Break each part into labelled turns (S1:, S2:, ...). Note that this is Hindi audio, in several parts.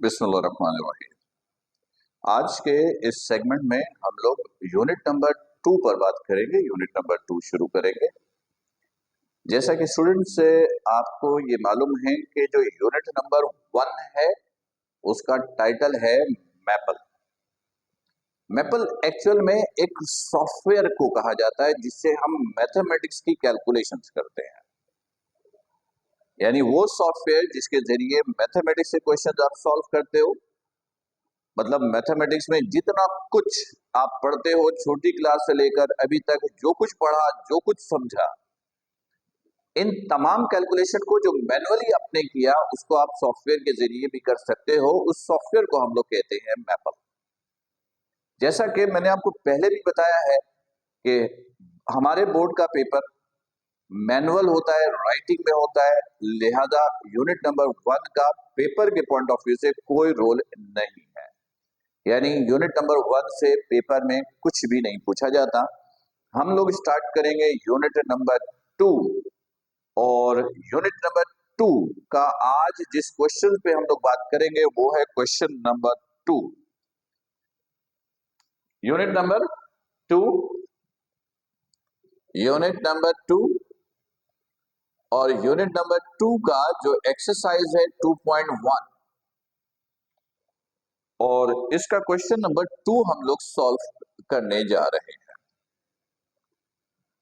S1: बिस्मिल्लाहिर्रहमानिर्रहीम। आज के इस सेगमेंट में हम लोग यूनिट नंबर 2 पर बात करेंगे। यूनिट नंबर 2 शुरू करेंगे। जैसा कि स्टूडेंट्स से आपको ये मालूम है कि जो यूनिट नंबर 1 है उसका टाइटल है मैपल। मैपल एक्चुअल में एक सॉफ्टवेयर को कहा जाता है जिससे हम मैथमेटिक्स की कैलकुलेशंस करते हैं, यानी वो सॉफ्टवेयर जिसके जरिए मैथमेटिक्स से क्वेश्चन आप सॉल्व करते हो। मतलब मैथमेटिक्स में जितना कुछ आप पढ़ते हो, छोटी क्लास से लेकर अभी तक जो कुछ पढ़ा, जो कुछ समझा, इन तमाम कैलकुलेशन को जो मैनुअली आपने किया उसको आप सॉफ्टवेयर के जरिए भी कर सकते हो। उस सॉफ्टवेयर को हम लोग कहते हैं मैपल। जैसा कि मैंने आपको पहले भी बताया है कि हमारे बोर्ड का पेपर मैनुअल होता है, राइटिंग में होता है, लिहाजा यूनिट नंबर 1 का पेपर के पॉइंट ऑफ व्यू से कोई रोल नहीं है। यानी यूनिट नंबर 1 से पेपर में कुछ भी नहीं पूछा जाता। हम लोग स्टार्ट करेंगे यूनिट नंबर 2, और यूनिट नंबर 2 का आज जिस क्वेश्चन पे हम लोग बात करेंगे वो है question number 2। Unit number 2, unit number 2 और यूनिट नंबर 2 का जो एक्सरसाइज है 2.1, और इसका क्वेश्चन नंबर 2 हम लोग सॉल्व करने जा रहे हैं।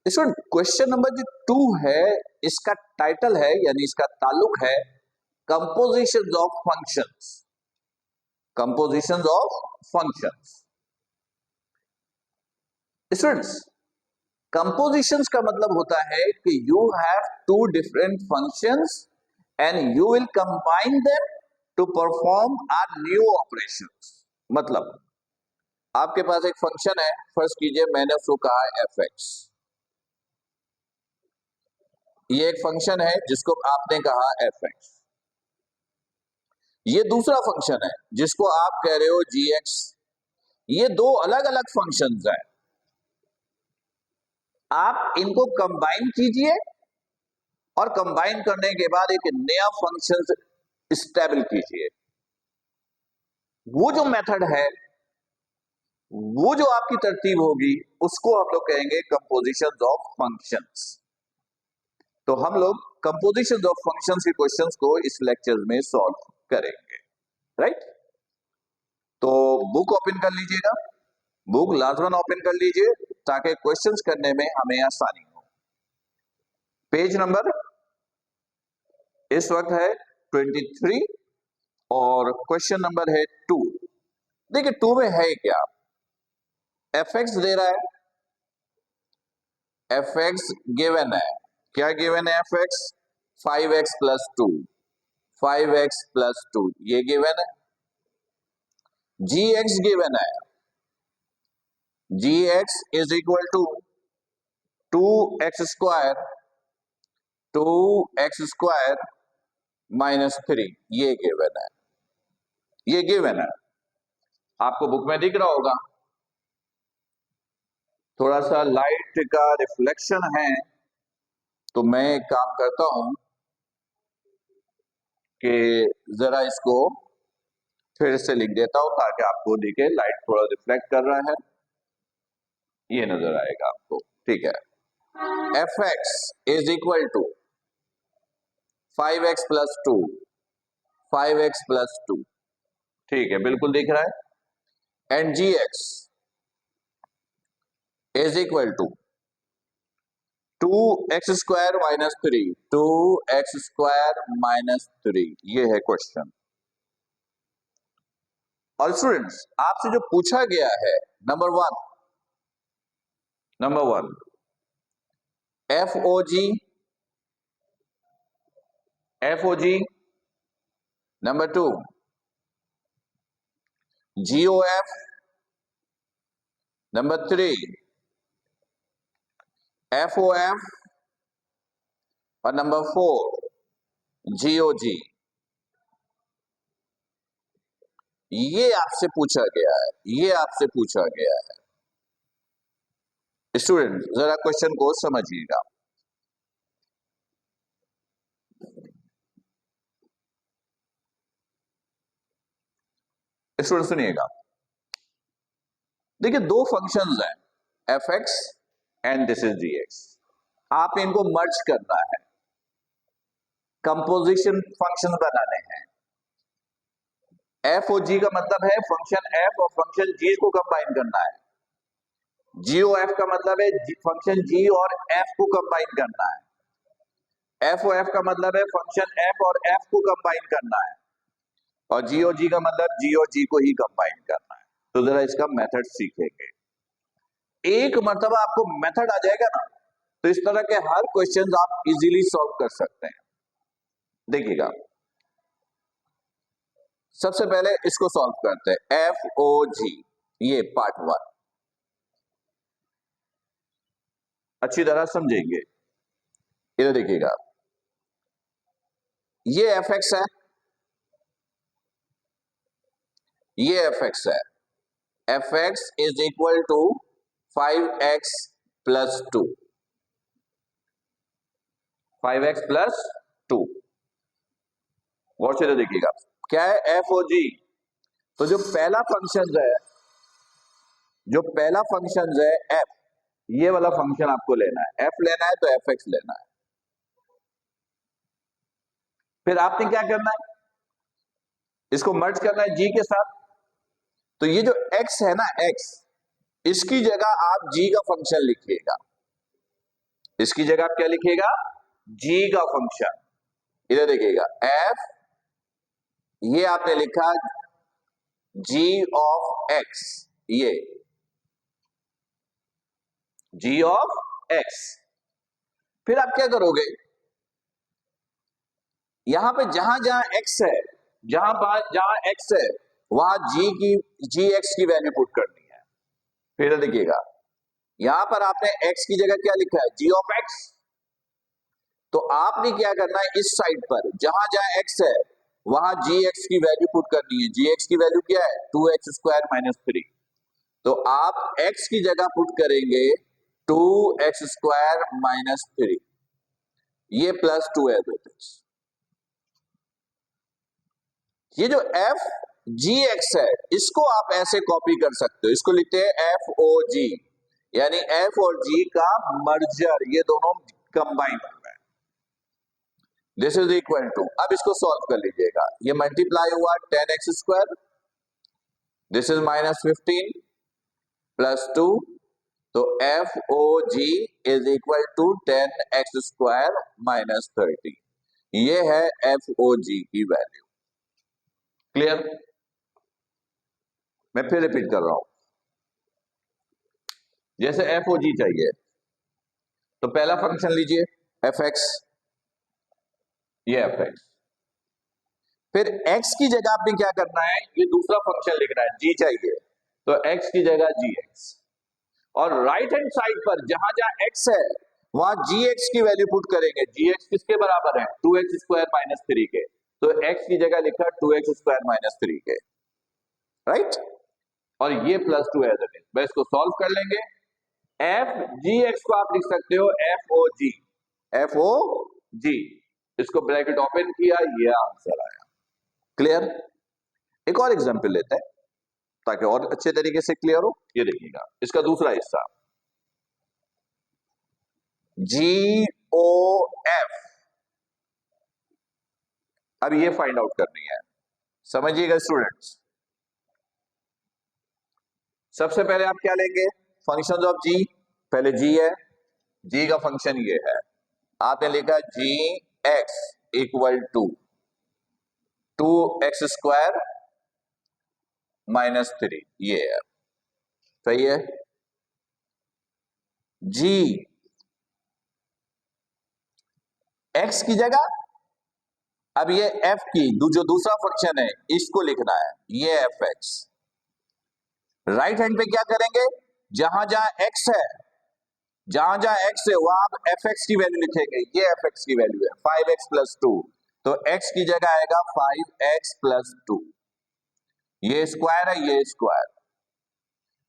S1: इसमें क्वेश्चन नंबर जो 2 है इसका टाइटल है, यानी इसका ताल्लुक है compositions of functions. Compositions of functions. Students, compositions का मतलब होता है कि you have two different functions and you will combine them to perform a new operations. मतलब आपके पास एक फंक्शन है, फर्स्ट कीजिए मैंने उसको कहा है एफ एक्स। ये एक फंक्शन है जिसको आपने कहा एफ एक्स। ये दूसरा फंक्शन है जिसको आप कह रहे हो जी एक्स। ये दो अलग अलग फंक्शंस हैं। आप इनको कंबाइन कीजिए और कंबाइन करने के बाद एक नया फंक्शन स्टेबल कीजिए। वो जो मेथड है, वो जो आपकी तरतीब होगी, उसको हम लोग कहेंगे कंपोजिशन ऑफ फंक्शंस। तो हम लोग कंपोजिशन ऑफ फंक्शंस के क्वेश्चंस को इस लेक्चर में सॉल्व करेंगे, राइट? तो बुक ओपन कर लीजिएगा, बुक लाजमन ओपन कर लीजिए ताकि क्वेश्चंस करने में हमें आसानी हो। पेज नंबर इस वक्त है 23 और क्वेश्चन नंबर है 2। देखिए 2 में है क्या? एफ एक्स दे रहा है, एफ एक्स गिवन है। क्या गिवन है? F x 5x plus 2, 5x plus 2 ये गिवन है। जी एक्स गिवन है, g x is equal to 2x square, 2x square minus 3 ये गिवन है। ये गिवन है, आपको बुक में दिख रहा होगा। थोड़ा सा लाइट का रिफ्लेक्शन है, तो मैं एक काम करता हूं कि जरा इसको फिर से लिख देता हूं ताकि आपको दिखे लाइट थोड़ा रिफ्लेक्ट कर रहा है, ये नजर आएगा आपको। ठीक है, f x is equal to 5x plus 2, 5x plus 2, ठीक है, बिल्कुल दिख रहा है। And g x is equal to 2x square minus 3, 2x square minus 3 ये है क्वेश्चन। और स्टूडेंट्स, आपसे जो पूछा गया है number 1 f o g, number 2 g o f, number 3 f o f, और नंबर 4 जी ओ जी। ये आपसे पूछा गया है, ये आपसे पूछा गया है। स्टूडेंट जरा क्वेश्चन को समझिएगा। स्टूडेंट सुनिएगा, देखिए दो फंक्शंस हैं, f x and this is g x. आप इनको मर्ज करना है, कंपोजिशन फंक्शन बनाने हैं। एफ और जी का मतलब है फंक्शन एफ और फंक्शन जी को कंबाइन करना है। जी और एफ का मतलब है फंक्शन जी और एफ को कंबाइन करना है। एफ और एफ का मतलब है फंक्शन एफ और एफ को कंबाइन करना है। और जी और जी का मतलब जी और जी को ही कंबाइन करना है। तो जरा इसका मेथड सीखेंगे। एक मर्तबा आपको मेथड आ जाएगा ना, तो इस तरह के हर क्वेश्चंस आप इजीली सॉल्व कर सकते हैं। देखिएगा, सबसे पहले इसको सॉल्व करते हैं, एफ ओ जी, ये पार्ट 1 अच्छी तरह समझेंगे। इधर देखिएगा, ये एफ एक्स है, ये एफ एक्स है। F x is equal to 5x plus 2, 5x plus 2। गौर से देखिएगा, क्या है एफ ओ जी। तो जो पहला फंक्शन है, जो पहला फंक्शन है एफ, ये वाला फंक्शन आपको लेना है। एफ लेना है तो एफ एक्स लेना है। फिर आपने क्या करना है, इसको मर्ज करना है जी के साथ। तो ये जो x है ना, x, इसकी जगह आप g का फंक्शन लिखिएगा। इसकी जगह आप क्या लिखिएगा, g का फंक्शन। इधर देखिएगा, f, ये आपने लिखा g ऑफ x, ये g ऑफ x। फिर आप क्या करोगे, यहां पे जहां जहां x है, जहां x है, वहां g x की वैल्यू पुट करनी है। फिर देखिएगा, यहां पर आपने x की जगह क्या लिखा है, g ऑफ x। तो आपने क्या करना है, इस साइड पर जहां जहां x है वहां gx की वैल्यू पुट करनी है। gx की वैल्यू क्या है, 2x स्क्वायर माइनस 3। तो आप x की जगह पुट करेंगे 2x स्क्वायर माइनस 3, ये प्लस 2 है। ये जो एफ जी एक्स है, इसको आप ऐसे कॉपी कर सकते हो, इसको लिखते हैं एफ ओ जी, यानी एफ और जी का मर्जर, ये दोनों कंबाइन हो गए। दिस इज इक्वल टू, अब इसको सॉल्व कर लीजिएगा, ये मल्टीप्लाई हुआ 10x square, this is minus 15 plus 2, तो f o g is equal to 10x square minus 30। ये है एफ ओ जी की वैल्यू। क्लियर? मैं फिर रिपीट कर रहा हूं, जैसे एफ ओ जी चाहिए तो पहला फंक्शन लीजिए एफ एक्स, ये एफ एक्स। फिर x की जगह आपने क्या करना है, ये दूसरा फंक्शन लिखना है, g चाहिए, तो x की जगह जी एक्स। और राइट हैंड साइड पर जहां जहां x है वहां जी एक्स की वैल्यू पुट करेंगे। जी एक्स किसके बराबर है, 2x स्क्वायर माइनस 3 के। तो x की जगह लिखा 2x स्क्वायर माइनस 3 के, राइट। और ये प्लस 2 है, मैं इसको सॉल्व कर लेंगे। एफ जी एक्स को आप लिख सकते हो एफ ओ जी, एफ ओ जी, इसको ब्रैकेट ओपन किया, ये आंसर आया। क्लियर? एक और एग्जांपल लेते हैं ताकि और अच्छे तरीके से क्लियर हो। ये देखिएगा, इसका दूसरा हिस्सा, जी ओ एफ। अब ये फाइंड आउट करनी है, समझिएगा स्टूडेंट्स। सबसे पहले आप क्या लेंगे, फंक्शन ऑफ जी, पहले जी है, जी का फंक्शन ये है, आपने लिखा g x equal to 2x square minus 3, ये है, सही है। जी x की जगह अब ये f की जो दूसरा फंक्शन है इसको लिखना है, ये एफ एक्स। राइट हैंड पे क्या करेंगे, जहां जहां x है, जहां जहां x है वहां आप एफ एक्स की वैल्यू लिखेंगे, ये एफ एक्स की वैल्यू है 5x प्लस 2, तो x की जगह आएगा 5x प्लस 2, ये स्क्वायर है, ये square,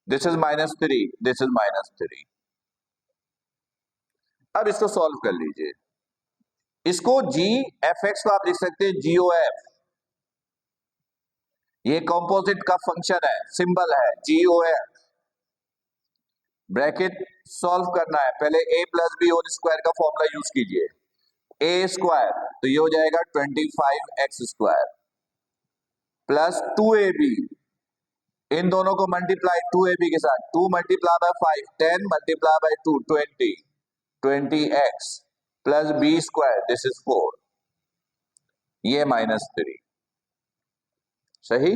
S1: this is minus 3, this is minus 3। अब इसको सॉल्व कर लीजिए, इसको जी एफ एक्स को आप लिख सकते हैं जी ओ एफ, ये कंपोजिट का फंक्शन है, सिंबल है GOF। ब्रैकेट सॉल्व करना है, पहले a plus b whole square का फॉर्मूला यूज कीजिए। a स्क्वायर तो ये हो जाएगा 25x स्क्वायर प्लस 2ab, इन दोनों को मल्टीप्लाई 2ab के साथ, 2 multiply by 5 10 multiply by 2 20 20x plus b square, this is 4, ये -3। सही।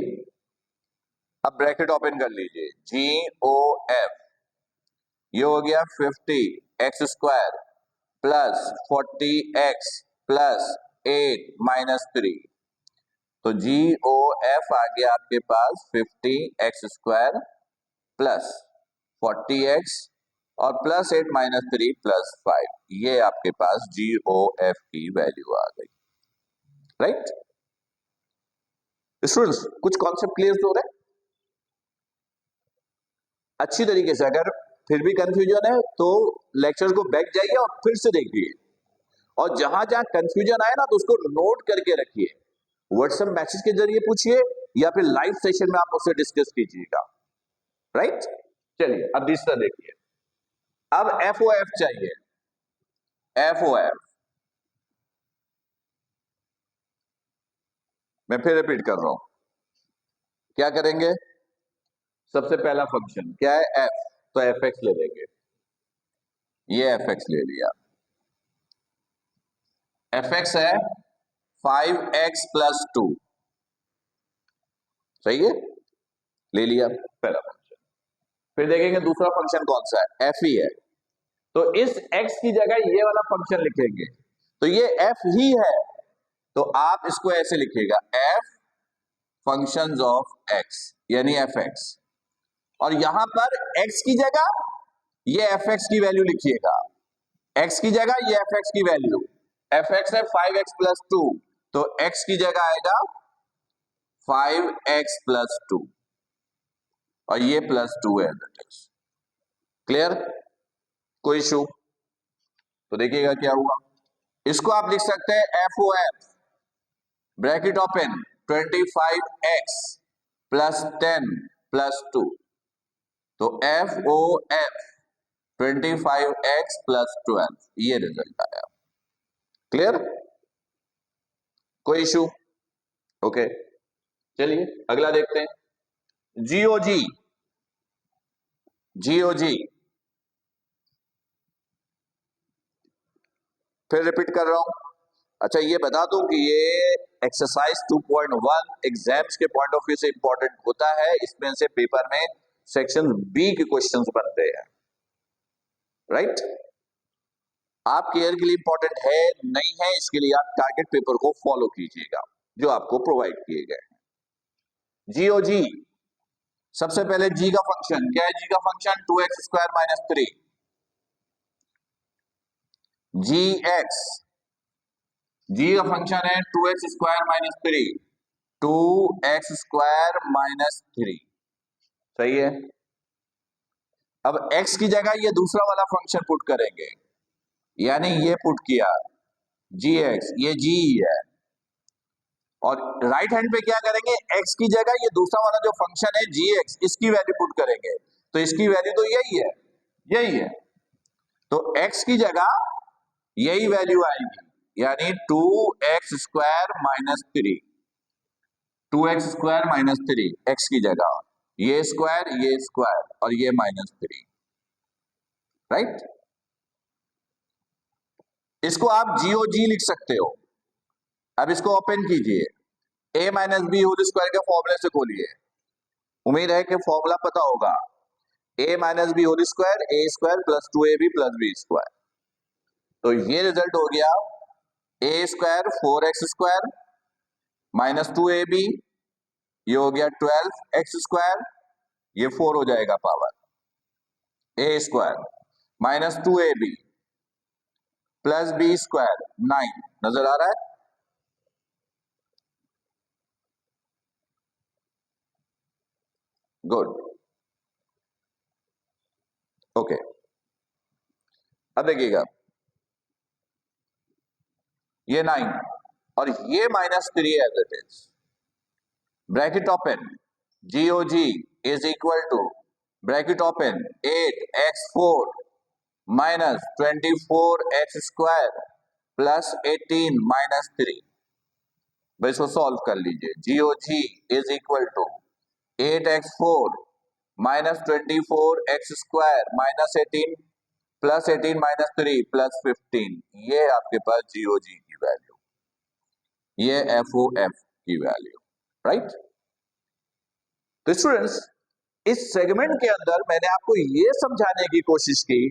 S1: अब ब्रैकेट ओपन कर लीजिए, GOF, ये हो गया 50x square plus 40x plus 8 -3, तो GOF आ गया आपके पास 50x स्क्वायर प्लस 40x और प्लस 8 -3 प्लस 5, ये आपके पास GOF की वैल्यू आ गई। राइट स्टूडेंट्स, कुछ कॉन्सेप्ट क्लियर हो रहे हैं अच्छी तरीके से? अगर फिर भी कंफ्यूजन है तो लेक्चर को बैक जाइए और फिर से देखिए, और जहां जहां कंफ्यूजन आए ना तो उसको नोट करके रखिए, व्हाट्सएप मैसेज के जरिए पूछिए या फिर लाइव सेशन में आप उससे डिस्कस कीजिएगा। राइट, चलिए अब दूसरा देखिए। अब FOF चाहिए, FOF मैं फिर रिपीट कर रहा हूं, क्या करेंगे? सबसे पहला फंक्शन क्या है? f, तो fx ले लेंगे, ये fx ले लिया, fx है 5x प्लस 2, सही है, ले लिया पहला फंक्शन। फिर देखेंगे दूसरा फंक्शन कौन सा है, f ही है, तो इस x की जगह ये वाला फंक्शन लिखेंगे, तो ये f ही है, तो आप इसको ऐसे लिखिएगा, f फंक्शंस ऑफ x यानी fx, और यहां पर x की जगह ये fx की वैल्यू लिखिएगा, x की जगह ये fx की वैल्यू, fx है 5x प्लस 2, तो x की जगह आएगा 5x प्लस 2 और ये प्लस 2 है। क्लियर? कोई इशू? तो देखिएगा क्या हुआ, इसको आप लिख सकते हैं FOF bracket open 25x plus 10 plus 2, तो FOF 25x प्लस 12, ये रिजल्ट आया। क्लियर? कोई इशू? ओके, चलिए अगला देखते हैं, GOG। फिर रिपीट कर रहा हूं। अच्छा ये बता दूं कि ये एक्सरसाइज 2.1 एग्जाम्स के पॉइंट ऑफ व्यू से इंपॉर्टेंट होता है, इसमें से पेपर में सेक्शन बी के क्वेश्चंस बनते हैं। राइट, आप केयर के लिए इंपॉर्टेंट है नहीं है, इसके लिए आप टारगेट पेपर को फॉलो कीजिएगा जो आपको प्रोवाइड किए गए हैं। GOG, सबसे पहले g का फंक्शन क्या है? g का function 2x square minus 3, g का फंक्शन है 2x square minus 3, 2x square minus 3, सही है। अब x की जगह ये दूसरा वाला फंक्शन पुट करेंगे, यानी ये पुट किया gx, ये g है, और राइट हैंड पे क्या करेंगे? x की जगह ये दूसरा वाला जो फंक्शन है gx, इसकी वैल्यू पुट करेंगे, तो इसकी वैल्यू तो यही है, यही है, तो x की जगह यही वैल्यू आएगी, यानी 2x square minus 3, 2x square minus 3, x की जगह ये स्क्वायर और ये -3। राइट, इसको आप GOG लिख सकते हो। अब इसको ओपन कीजिए, a minus b whole square के फॉर्मूले से खोलिए, उम्मीद है कि फॉर्मूला पता होगा, a minus b whole square a square plus 2ab plus b square, तो ये रिजल्ट हो गया a square 4x square minus 2ab, ये हो गया 12x स्क्वायर, ये 4 हो जाएगा power, a square minus 2ab plus b square 9, नजर आ रहा है? Good, okay. अब देखिएगा, ये 9 और ये -3 as it is, bracket open, GOG is equal to bracket open 8x4 minus 24x square plus 18 minus 3। भाई इसको सॉल्व कर लीजिए। GOG is equal to 8x4 minus 24x square minus 18 plus 18 minus 3 plus 15। ये आपके पास GOG की वैल्यू, ये FOF की वैल्यू, राइट। तो स्टूडेंट्स, इस सेगमेंट के अंदर मैंने आपको ये समझाने की कोशिश की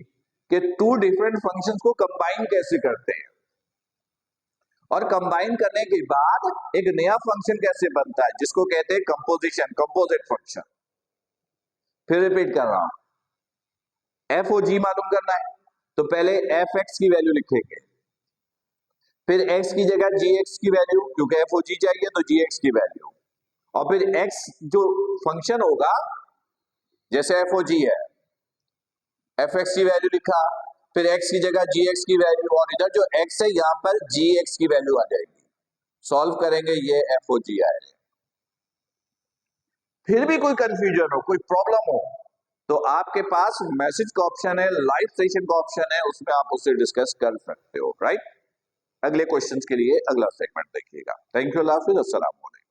S1: कि टू डिफरेंट फंक्शंस को कंबाइन कैसे करते हैं और कंबाइन करने के बाद एक नया फंक्शन कैसे बनता है, जिसको कहते हैं कंपोजिशन, कंपोजिट फंक्शन। फिर रिपीट कर रहा हूं, FOG मालूम करना है तो पहले FX की वैल्यू लिखेंगे, फिर X की जगह GX की वैल्यू, क्योंकि FOG चाहिए तो GX की वैल्यू, और फिर X जो फंक्शन होगा, जैसे FOG है, FX की वैल्यू लिखा, फिर X की जगह GX की वैल्यू, और इधर जो X है यहां पर GX की वैल्यू आ जाएगी। सॉल्व करेंगे, ये FOG आएगा। फिर भी कोई कंफ्यूजन हो, कोई प्रॉब्लम हो, तो आपके पास मैसेज का ऑप्शन है, लाइव सेशन का ऑप्शन है, उसमें आप उससे डिस्कस कर सकते हो, राइट। अगले क्वेश्चंस के लिए अगला सेगमेंट देखिएगा। थैंक यू, अल्लाह हाफिज़, अस्सलाम वालेकुम।